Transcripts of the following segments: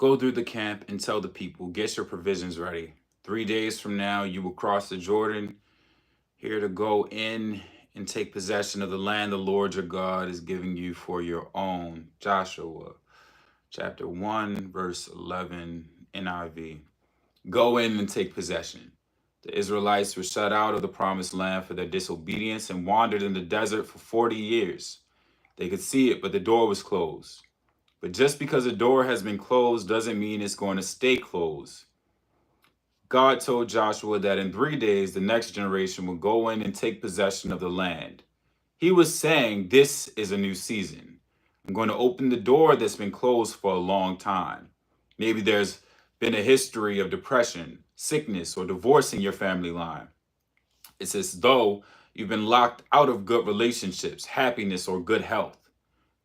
Go through the camp and tell the people, get your provisions ready. 3 days from now, you will cross the Jordan, here to go in and take possession of the land the Lord your God is giving you for your own. Joshua chapter 1, verse 11, NIV. Go in and take possession. The Israelites were shut out of the promised land for their disobedience and wandered in the desert for 40 years. They could see it, but the door was closed. But just because a door has been closed doesn't mean it's going to stay closed. God told Joshua that in 3 days, the next generation will go in and take possession of the land. He was saying, this is a new season. I'm going to open the door that's been closed for a long time. Maybe there's been a history of depression, sickness, or divorce in your family line. It's as though you've been locked out of good relationships, happiness, or good health.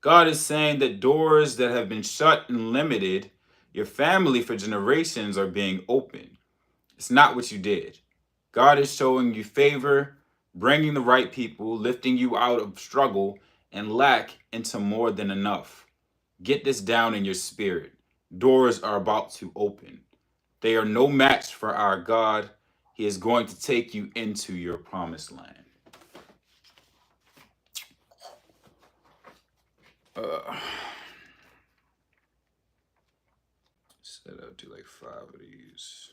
God is saying that doors that have been shut and limited your family for generations are being opened. It's not what you did. God is showing you favor, bringing the right people, lifting you out of struggle and lack into more than enough. Get this down in your spirit. Doors are about to open. They are no match for our God. He is going to take you into your promised land. Said I'll do like 5 of these.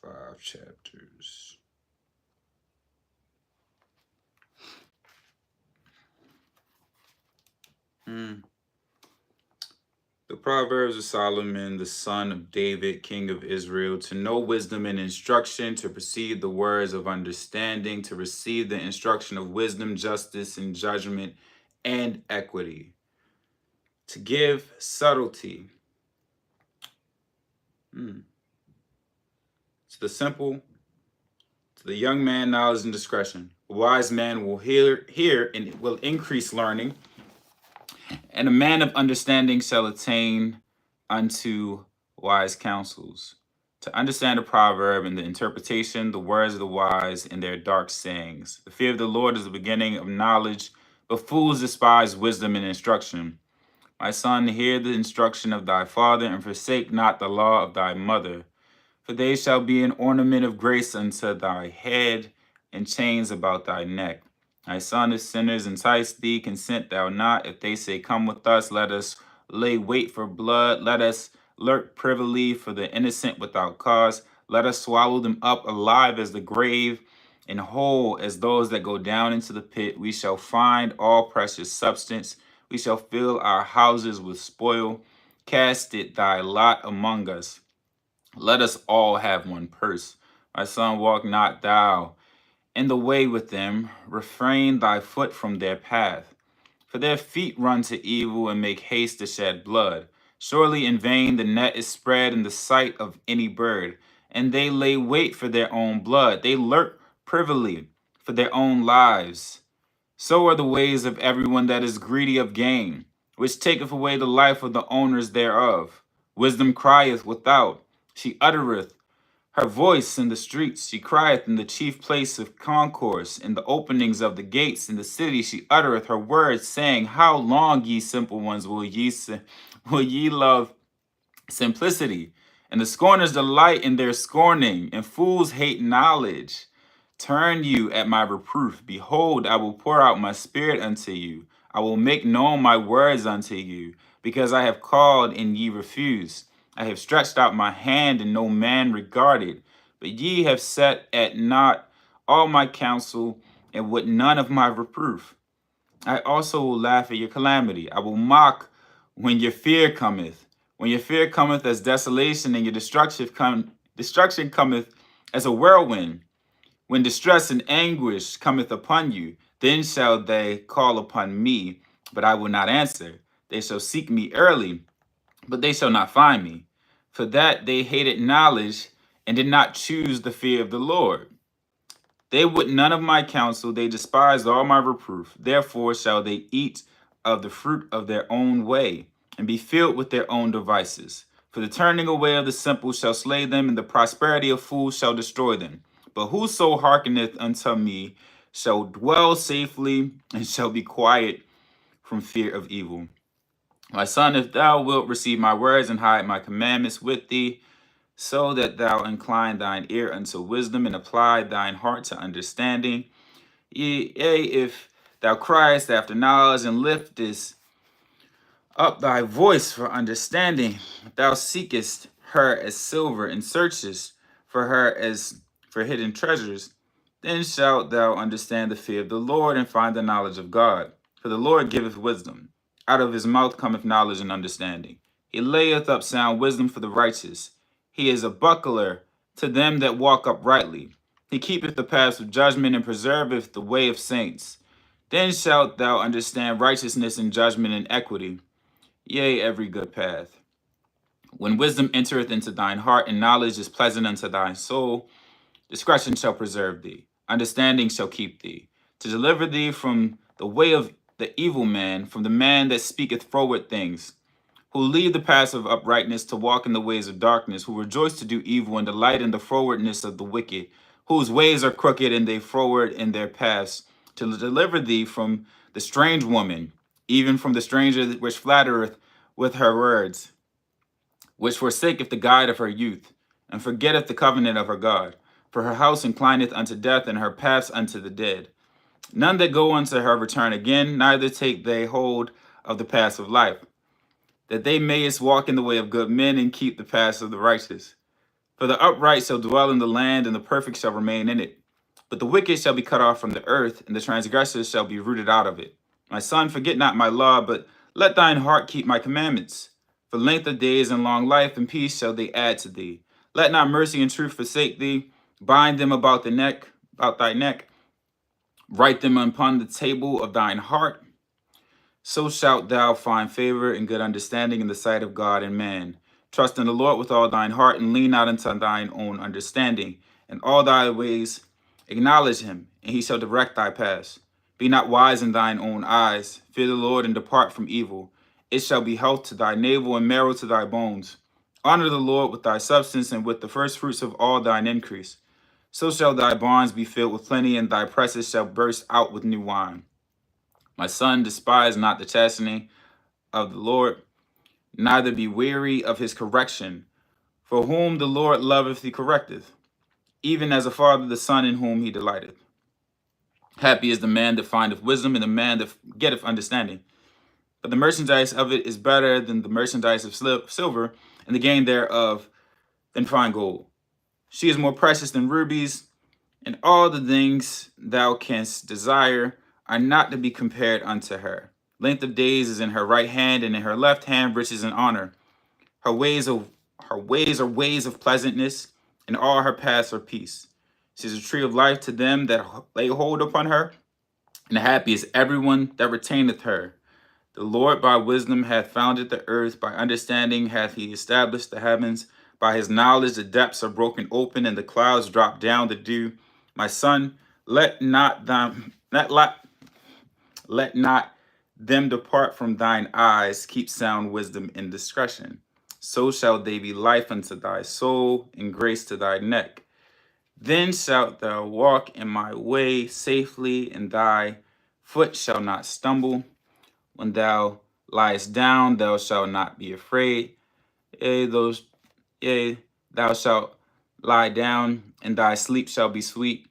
5 chapters. The Proverbs of Solomon, the son of David, king of Israel, to know wisdom and instruction, to perceive the words of understanding, to receive the instruction of wisdom, justice, and judgment, and equity, to give subtlety to the simple, to the young man, knowledge and discretion. A wise man will hear and will increase learning, and a man of understanding shall attain unto wise counsels. To understand a proverb and the interpretation, the words of the wise and their dark sayings. The fear of the Lord is the beginning of knowledge, but fools despise wisdom and instruction. My son, hear the instruction of thy father, and forsake not the law of thy mother. For they shall be an ornament of grace unto thy head, and chains about thy neck. Thy son, if sinners entice thee, consent thou not. If they say, come with us, let us lay wait for blood. Let us lurk privily for the innocent without cause. Let us swallow them up alive as the grave, and whole as those that go down into the pit. We shall find all precious substance. We shall fill our houses with spoil. Cast it thy lot among us. Let us all have one purse. My son, walk not thou in the way with them. Refrain thy foot from their path. For their feet run to evil and make haste to shed blood. Surely in vain the net is spread in the sight of any bird, and they lay wait for their own blood. They lurk privily for their own lives. So are the ways of everyone that is greedy of gain, which taketh away the life of the owners thereof. Wisdom crieth without, she uttereth her voice in the streets. She crieth in the chief place of concourse, in the openings of the gates. In the city she uttereth her words, saying, how long, ye simple ones, will ye love simplicity? And the scorners delight in their scorning, and fools hate knowledge. Turn you at my reproof. Behold, I will pour out my spirit unto you. I will make known my words unto you, because I have called and ye refused. I have stretched out my hand and no man regarded. But ye have set at naught all my counsel and would none of my reproof. I also will laugh at your calamity. I will mock when your fear cometh. When your fear cometh as desolation, and your destruction cometh as a whirlwind. When distress and anguish cometh upon you, then shall they call upon me, but I will not answer. They shall seek me early, but they shall not find me. For that they hated knowledge and did not choose the fear of the Lord. They would none of my counsel, they despised all my reproof. Therefore shall they eat of the fruit of their own way, and be filled with their own devices. For the turning away of the simple shall slay them, and the prosperity of fools shall destroy them. But whoso hearkeneth unto me shall dwell safely, and shall be quiet from fear of evil. My son, if thou wilt receive my words and hide my commandments with thee, so that thou incline thine ear unto wisdom and apply thine heart to understanding. Yea, if thou criest after knowledge and liftest up thy voice for understanding, thou seekest her as silver and searchest for her as for hidden treasures, then shalt thou understand the fear of the Lord and find the knowledge of God. For the Lord giveth wisdom. Out of his mouth cometh knowledge and understanding. He layeth up sound wisdom for the righteous. He is a buckler to them that walk uprightly. He keepeth the paths of judgment and preserveth the way of saints. Then shalt thou understand righteousness and judgment and equity, yea, every good path. When wisdom entereth into thine heart, and knowledge is pleasant unto thy soul, discretion shall preserve thee, understanding shall keep thee, to deliver thee from the way of the evil man, from the man that speaketh froward things, who leave the paths of uprightness to walk in the ways of darkness, who rejoice to do evil and delight in the frowardness of the wicked, whose ways are crooked and they froward in their paths, to deliver thee from the strange woman, even from the stranger which flattereth with her words, which forsaketh the guide of her youth, and forgetteth the covenant of her God. For her house inclineth unto death, and her paths unto the dead. None that go unto her return again, neither take they hold of the paths of life, that they mayest walk in the way of good men and keep the paths of the righteous. For the upright shall dwell in the land, and the perfect shall remain in it. But the wicked shall be cut off from the earth, and the transgressors shall be rooted out of it. My son, forget not my law, but let thine heart keep my commandments. For length of days and long life and peace shall they add to thee. Let not mercy and truth forsake thee. Bind them about thy neck. Write them upon the table of thine heart. So shalt thou find favor and good understanding in the sight of God and man. Trust in the Lord with all thine heart, and lean not unto thine own understanding. In all thy ways acknowledge him, and he shall direct thy paths. Be not wise in thine own eyes. Fear the Lord and depart from evil. It shall be health to thy navel and marrow to thy bones. Honor the Lord with thy substance and with the first fruits of all thine increase. So shall thy barns be filled with plenty, and thy presses shall burst out with new wine. My son, despise not the chastening of the Lord, neither be weary of his correction. For whom the Lord loveth, he correcteth, even as a father the son in whom he delighteth. Happy is the man that findeth wisdom, and the man that getteth understanding. But the merchandise of it is better than the merchandise of silver, and the gain thereof than fine gold. She is more precious than rubies, and all the things thou canst desire are not to be compared unto her. Length of days is in her right hand, and in her left hand riches and honor. Her ways are ways of pleasantness, and all her paths are peace. She is a tree of life to them that lay hold upon her, and happy is everyone that retaineth her. The Lord by wisdom hath founded the earth, by understanding hath he established the heavens. By his knowledge the depths are broken open, and the clouds drop down the dew. My son, let not them depart from thine eyes. Keep sound wisdom and discretion. So shall they be life unto thy soul, and grace to thy neck. Then shalt thou walk in my way safely, and thy foot shall not stumble. When thou liest down, thou shalt not be afraid. Yea, thou shalt lie down, and thy sleep shall be sweet.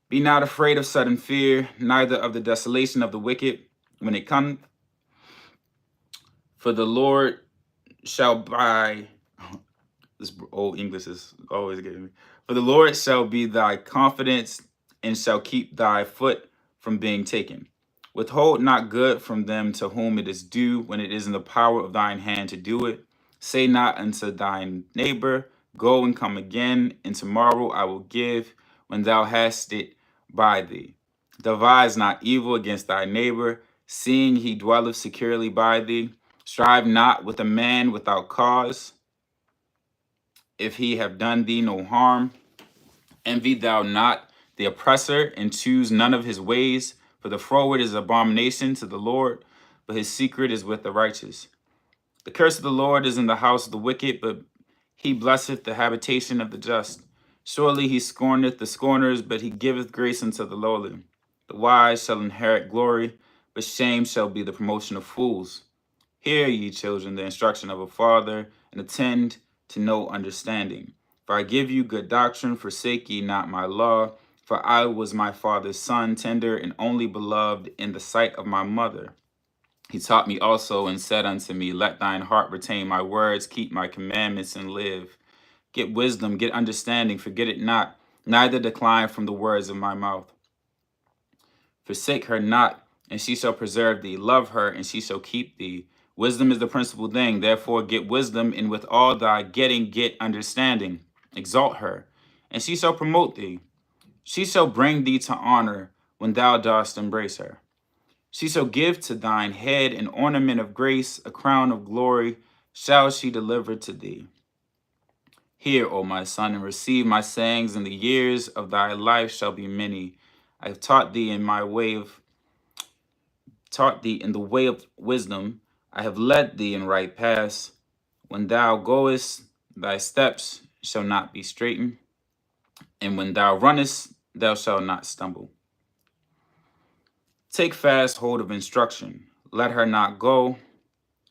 Be not afraid of sudden fear, neither of the desolation of the wicked when it cometh. For the Lord shall by this old English is always getting me. For the Lord shall be thy confidence, and shall keep thy foot from being taken. Withhold not good from them to whom it is due, when it is in the power of thine hand to do it. Say not unto thine neighbor, go and come again, and tomorrow I will give, when thou hast it by thee. Devise not evil against thy neighbor, seeing he dwelleth securely by thee. Strive not with a man without cause, if he have done thee no harm. Envy thou not the oppressor, and choose none of his ways. For the froward is abomination to the Lord, but his secret is with the righteous. The curse of the Lord is in the house of the wicked, but he blesseth the habitation of the just. Surely he scorneth the scorners, but he giveth grace unto the lowly. The wise shall inherit glory, but shame shall be the promotion of fools. Hear, ye children, the instruction of a father, and attend to no understanding. For I give you good doctrine, forsake ye not my law. For I was my father's son, tender and only beloved in the sight of my mother. He taught me also and said unto me, let thine heart retain my words, keep my commandments and live. Get wisdom, get understanding, forget it not, neither decline from the words of my mouth. Forsake her not, and she shall preserve thee. Love her, and she shall keep thee. Wisdom is the principal thing. Therefore get wisdom, and with all thy getting get understanding. Exalt her, and she shall promote thee. She shall bring thee to honor when thou dost embrace her. She shall give to thine head an ornament of grace, a crown of glory shall she deliver to thee. Hear, O my son, and receive my sayings, and the years of thy life shall be many. I have taught thee in the way of wisdom. I have led thee in right paths. When thou goest, thy steps shall not be straitened, and when thou runnest, thou shalt not stumble. Take fast hold of instruction. Let her not go.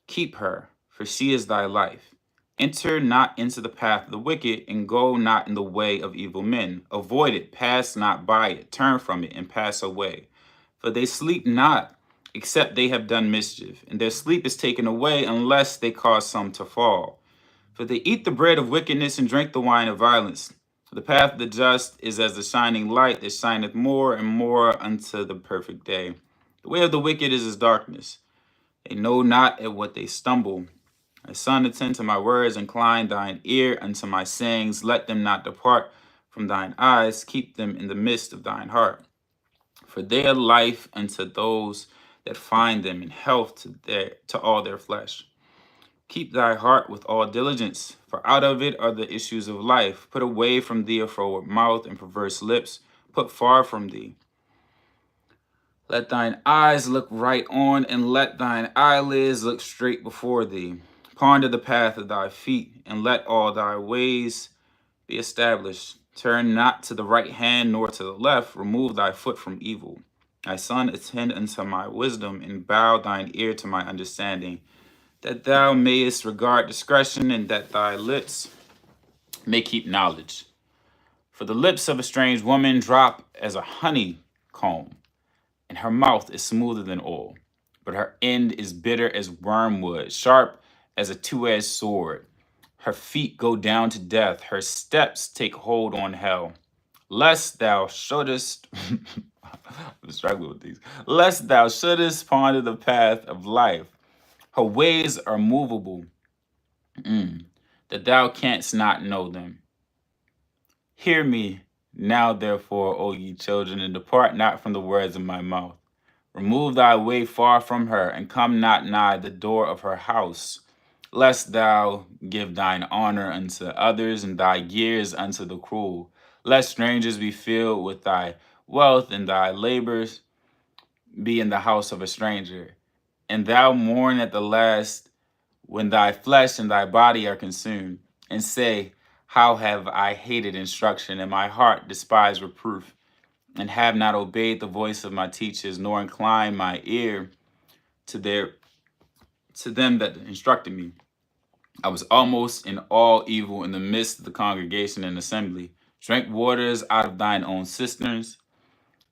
Keep her, for she is thy life. Enter not into the path of the wicked, and go not in the way of evil men. Avoid it, pass not by it, turn from it, and pass away. For they sleep not, except they have done mischief, and their sleep is taken away, unless they cause some to fall. For they eat the bread of wickedness, and drink the wine of violence. The path of the just is as the shining light that shineth more and more unto the perfect day. The way of the wicked is as darkness. They know not at what they stumble. My son, attend to my words, incline thine ear unto my sayings. Let them not depart from thine eyes, keep them in the midst of thine heart. For they are life unto those that find them, and health to all their flesh. Keep thy heart with all diligence, for out of it are the issues of life. Put away from thee a froward mouth and perverse lips. Put far from thee. Let thine eyes look right on, and let thine eyelids look straight before thee. Ponder the path of thy feet, and let all thy ways be established. Turn not to the right hand nor to the left. Remove thy foot from evil. My son, attend unto my wisdom, and bow thine ear to my understanding, that thou mayest regard discretion, and that thy lips may keep knowledge. For the lips of a strange woman drop as a honeycomb, and her mouth is smoother than oil, but her end is bitter as wormwood, sharp as a two-edged sword. Her feet go down to death, her steps take hold on hell. Lest thou shouldest, I'm struggling with these, lest thou shouldest ponder the path of life. Her ways are movable, that thou canst not know them. Hear me now, therefore, O ye children, and depart not from the words of my mouth. Remove thy way far from her, and come not nigh the door of her house, lest thou give thine honor unto others, and thy years unto the cruel. Lest strangers be filled with thy wealth, and thy labors be in the house of a stranger. And thou mourn at the last, when thy flesh and thy body are consumed, and say, how have I hated instruction, and my heart despised reproof, and have not obeyed the voice of my teachers, nor inclined my ear to them that instructed me. I was almost in all evil in the midst of the congregation and assembly. Drink waters out of thine own cisterns,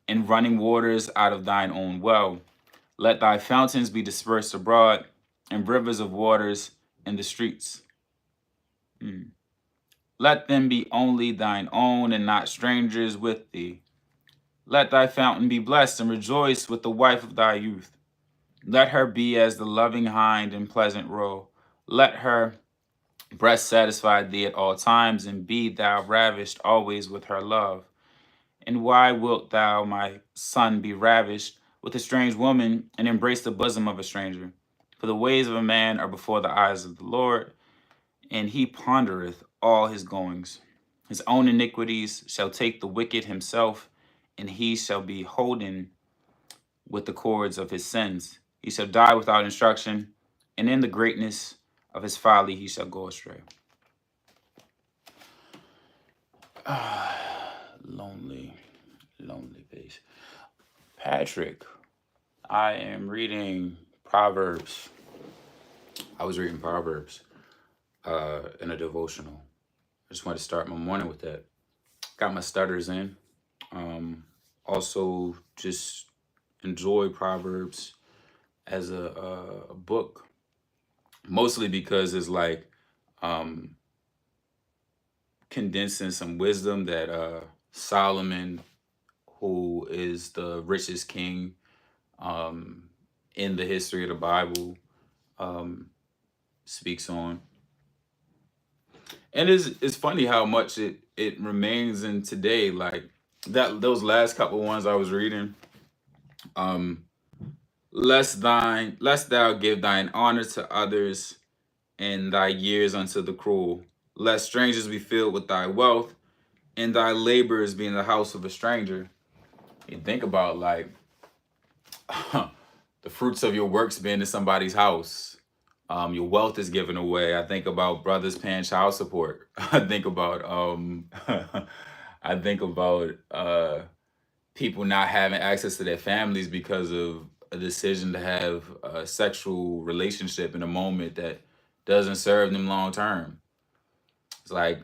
and running waters out of thine own well. Let thy fountains be dispersed abroad, and rivers of waters in the streets. Let them be only thine own, and not strangers with thee. Let thy fountain be blessed, and rejoice with the wife of thy youth. Let her be as the loving hind in pleasant roe. Let her breast satisfy thee at all times, and be thou ravished always with her love. And why wilt thou, my son, be ravished with a strange woman, and embrace the bosom of a stranger? For the ways of a man are before the eyes of the Lord, and he pondereth all his goings. His own iniquities shall take the wicked himself, and he shall be holden with the cords of his sins. He shall die without instruction, and in the greatness of his folly he shall go astray. Lonely face. Patrick, I am reading Proverbs I was reading Proverbs in a devotional. I just wanted to start my morning with that. Got my stutters in. Also, just enjoy Proverbs as a book, mostly because it's like um, condensing some wisdom that Solomon, who is the richest king um, in the history of the Bible, um, speaks on. And it's funny how much it remains in today. Like that those last couple ones I was reading. Um, lest thou give thine honor to others, and thy years unto the cruel. Lest strangers be filled with thy wealth, and thy labors be in the house of a stranger. You think about like the fruits of your works being in somebody's house. Your wealth is given away. I think about brothers paying child support. I think about I think about people not having access to their families because of a decision to have a sexual relationship in a moment that doesn't serve them long term. It's like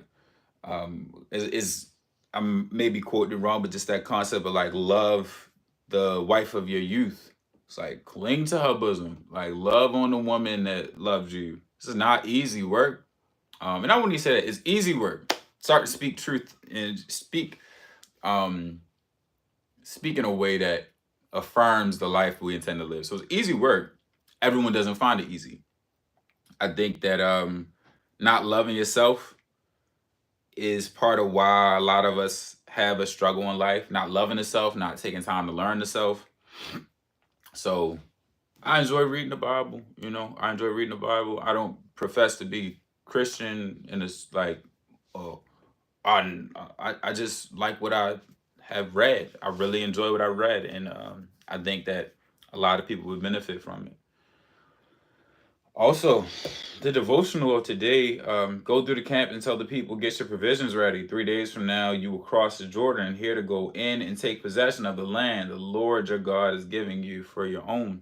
is I'm maybe quoting it wrong, but just that concept of like love the wife of your youth. It's like cling to her bosom, like love on the woman that loves you. This is not easy work. And I wouldn't even say that it's easy work. Start to speak truth and um, speak in a way that affirms the life we intend to live. So it's easy work. Everyone doesn't find it easy. I think that not loving yourself is part of why a lot of us have a struggle in life. Not loving the self, not taking time to learn the self. So I enjoy reading the Bible. You know, I enjoy reading the Bible. I don't profess to be Christian, and it's like, oh, I just like what I have read. I really enjoy what I read, and I think that a lot of people would benefit from it. Also, the devotional of today, go through the camp and tell the people, get your provisions ready. 3 days from now, you will cross the Jordan, here to go in and take possession of the land the Lord your God is giving you for your own.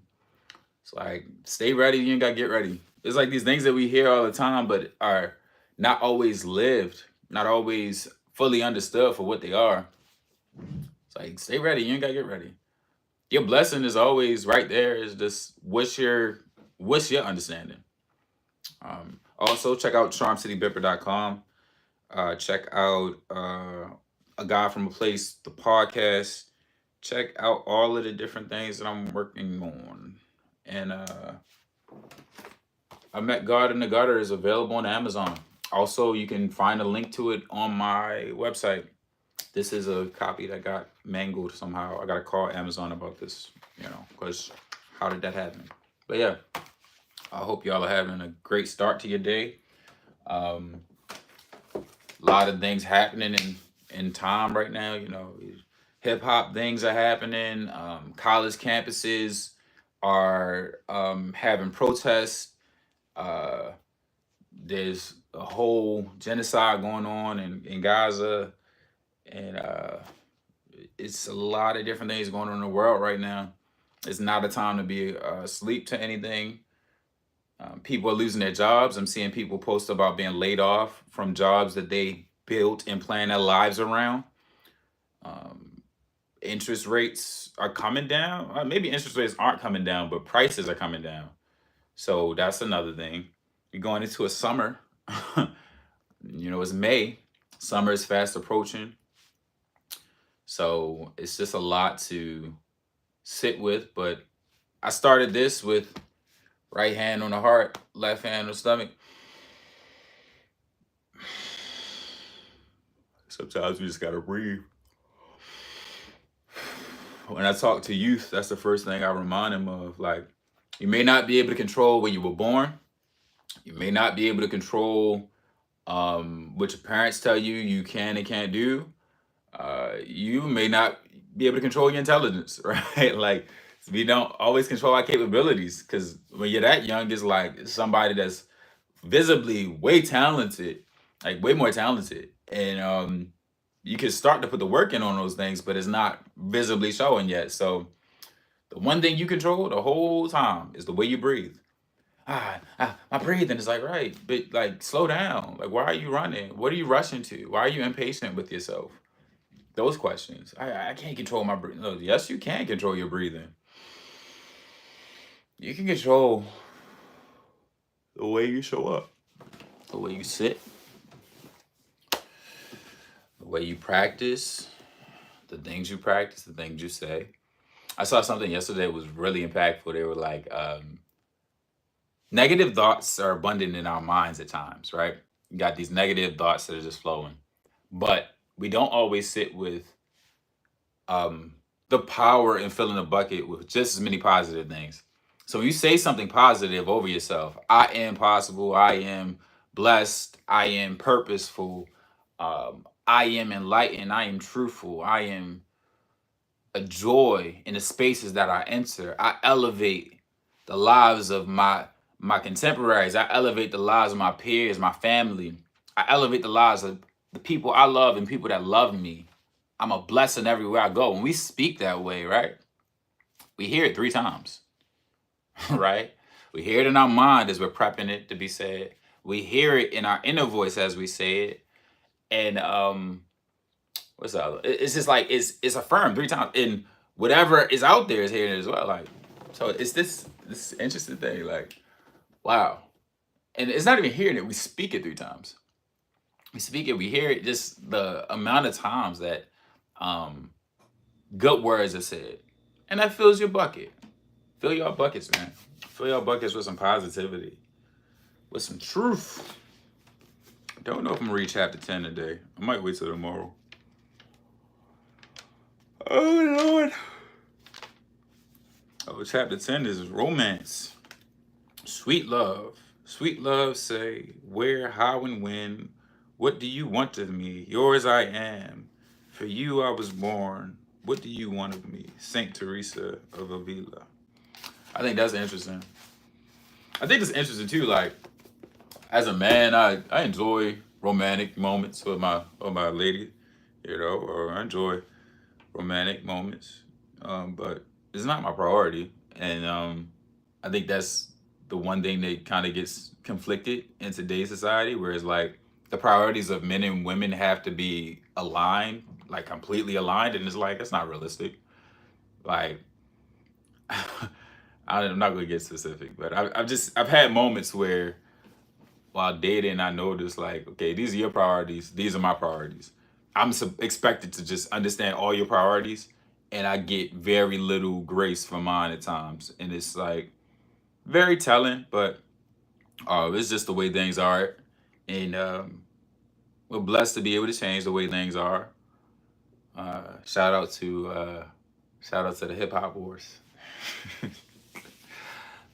It's like, stay ready, you ain't got to get ready. It's like these things that we hear all the time, but are not always lived, not always fully understood for what they are. It's like, stay ready, you ain't got to get ready. Your blessing is always right there. It's just what's your understanding. Also, check out charmcitybipper.com. Check out A Guy from a Place, the podcast. Check out all of the different things that I'm working on. And I Met God in the Gutter is available on Amazon. Also, you can find a link to it on my website. This is a copy that got mangled somehow. I got to call Amazon about this, because how did that happen? But yeah, I hope y'all are having a great start to your day. A lot of things happening in time right now. Hip hop things are happening. College campuses are having protests. There's a whole genocide going on in Gaza, and it's a lot of different things going on in the world right now. It's not a time to be asleep to anything. People are losing their jobs. I'm seeing people post about being laid off from jobs that they built and planned their lives around. Interest rates are coming down. Maybe interest rates aren't coming down, but prices are coming down. So that's another thing. You're going into a summer. It's May. Summer is fast approaching. So it's just a lot to sit with. But I started this with right hand on the heart, left hand on the stomach. Sometimes we just gotta breathe. When I talk to youth, that's the first thing I remind them of. Like, you may not be able to control where you were born. You may not be able to control what your parents tell you can and can't do. You may not be able to control your intelligence, right? Like, we don't always control our capabilities, because when you're that young, it's like somebody that's visibly way talented, like way more talented, and you can start to put the work in on those things, but it's not visibly showing yet. So the one thing you control the whole time is the way you breathe. My breathing is like, right, but like slow down. Like, why are you running? What are you rushing to? Why are you impatient with yourself? Those questions. I can't control my breathing. No, yes, you can control your breathing. You can control the way you show up, the way you sit, the way you practice, the things you practice, the things you say. I saw something yesterday that was really impactful. They were like, negative thoughts are abundant in our minds at times, right? You got these negative thoughts that are just flowing, but we don't always sit with the power in filling a bucket with just as many positive things. So when you say something positive over yourself, I am possible, I am blessed, I am purposeful, I am enlightened, I am truthful, I am a joy in the spaces that I enter. I elevate the lives of my contemporaries. I elevate the lives of my peers, my family. I elevate the lives of the people I love and people that love me. I'm a blessing everywhere I go. When we speak that way, right? We hear it 3 times, right? We hear it in our mind as we're prepping it to be said. We hear it in our inner voice as we say it. And what's the other? It's just like it's affirmed 3 times. And whatever is out there is hearing it as well. Like, so it's this interesting thing, like, wow. And it's not even hearing it, we speak it 3 times. We speak it, we hear it, just the amount of times that good words are said. And that fills your bucket. Fill your buckets, man. Fill your buckets with some positivity, with some truth. Don't know if I'm gonna read chapter 10 today. I might wait till tomorrow. Oh Lord. Oh, chapter 10 is romance. Sweet love. Sweet love say, where, how, and when. What do you want of me? Yours I am. For you I was born. What do you want of me? Saint Teresa of Avila. I think that's interesting. I think it's interesting too, like, as a man, I enjoy romantic moments with my lady, or I enjoy romantic moments. But it's not my priority. And I think that's the one thing that kind of gets conflicted in today's society, where it's like the priorities of men and women have to be aligned, like completely aligned, and it's like it's not realistic. Like, I'm not gonna get specific, but I've had moments where while dating, I noticed like, okay, these are your priorities, these are my priorities. I'm expected to just understand all your priorities, and I get very little grace for mine at times, and it's like very telling. But it's just the way things are, and we're blessed to be able to change the way things are. Uh, shout out to uh, shout out to the hip hop wars,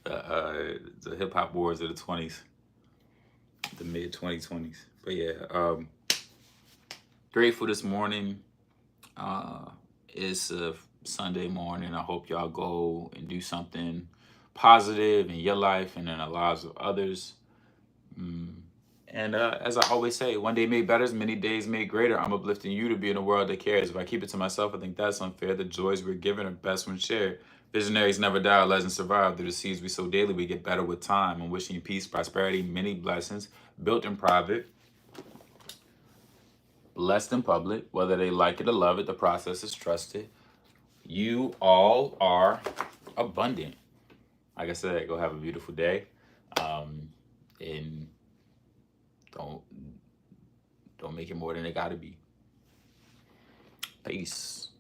the hip hop wars of the 20s, the mid 2020s. But yeah, grateful this morning. Uh, it's a Sunday morning. I hope y'all go and do something positive in your life and in the lives of others. And as I always say, one day made better, many days made greater. I'm uplifting you to be in a world that cares. If I keep it to myself, I think that's unfair. The joys we're given are best when shared. Visionaries never die, legends survive. Through the seeds we sow daily, we get better with time. I'm wishing you peace, prosperity, many blessings, built in private, blessed in public. Whether they like it or love it, the process is trusted. You all are abundant. Like I said, go have a beautiful day. And don't make it more than it gotta be. Peace.